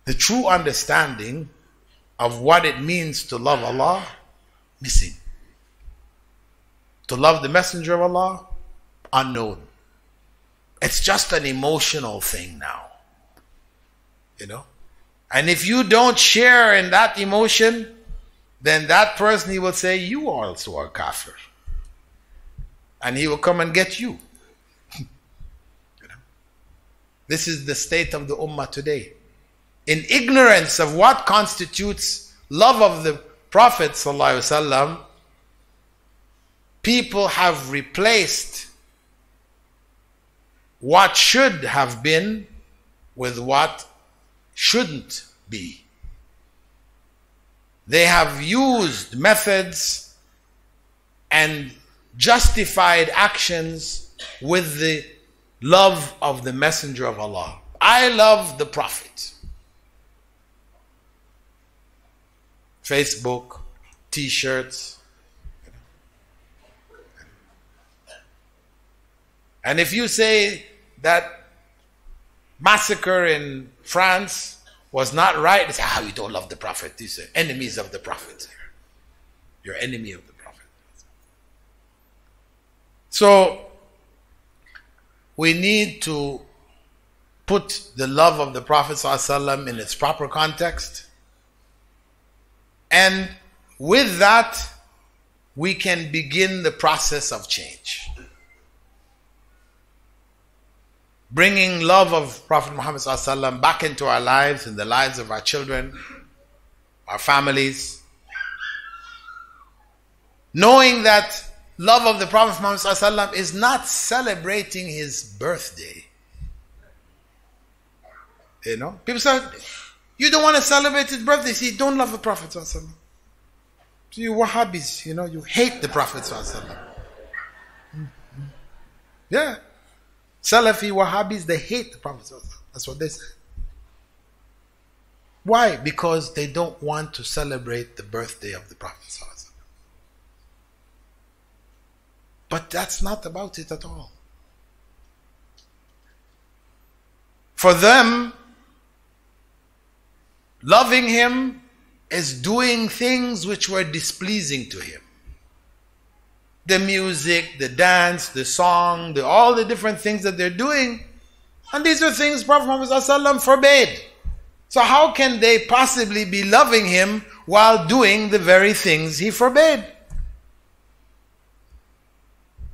The true understanding of what it means to love Allah, missing. To love the Messenger of Allah, unknown. It's just an emotional thing now. You know? And if you don't share in that emotion, then that person, he will say, you also are kafir. And he will come and get you. You know? This is the state of the ummah today. In ignorance of what constitutes love of the Prophet ﷺ, people have replaced what should have been with what shouldn't be. They have used methods and justified actions with the love of the Messenger of Allah. I love the Prophet. Facebook, t-shirts. And if you say that massacre in France was not right, they say, you don't love the Prophet. These are enemies of the Prophet. You're enemy of the Prophet. So, we need to put the love of the Prophet ﷺ in its proper context. And with that, we can begin the process of change. Bringing love of Prophet Muhammad ﷺ back into our lives, in the lives of our children, our families. Knowing that love of the Prophet Muhammad ﷺ is not celebrating his birthday. You know, people say, you don't want to celebrate his birthday. See, you don't love the Prophet ﷺ. So you Wahhabis, you know, you hate the Prophet ﷺ. Yeah. Salafi, Wahhabis, they hate the Prophet ﷺ. That's what they say. Why? Because they don't want to celebrate the birthday of the Prophet ﷺ. But that's not about it at all. For them, loving him is doing things which were displeasing to him. The music, the dance, the song, all the different things that they're doing. And these are things Prophet Muhammad ﷺ forbade. So how can they possibly be loving him while doing the very things he forbade?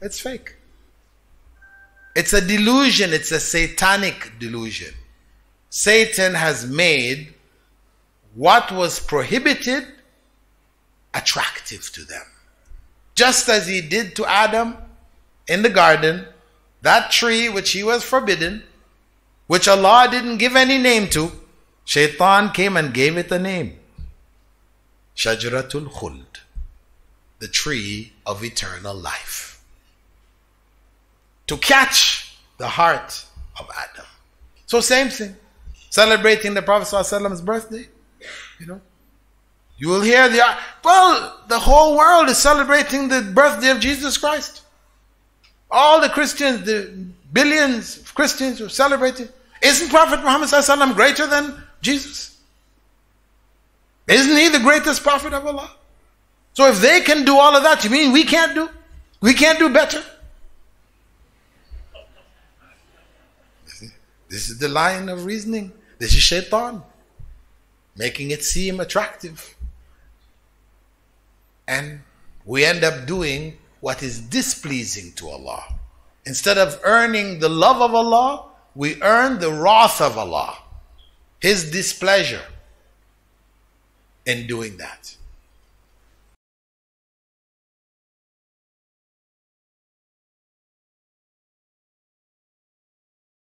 It's fake. It's a delusion. It's a satanic delusion. Satan has made what was prohibited attractive to them. Just as he did to Adam in the garden, that tree which he was forbidden, which Allah didn't give any name to, Shaitan came and gave it a name. Shajaratul Khuld, the tree of eternal life. To catch the heart of Adam. So same thing. Celebrating the Prophet ﷺ's birthday, you know. You will hear the whole world is celebrating the birthday of Jesus Christ. All the Christians, the billions of Christians who are celebrating. Isn't Prophet Muhammad ﷺ greater than Jesus? Isn't he the greatest prophet of Allah? So if they can do all of that, you mean we can't do? We can't do better? This is the line of reasoning. This is Shaitan, making it seem attractive. And we end up doing what is displeasing to Allah. Instead of earning the love of Allah, we earn the wrath of Allah, His displeasure in doing that.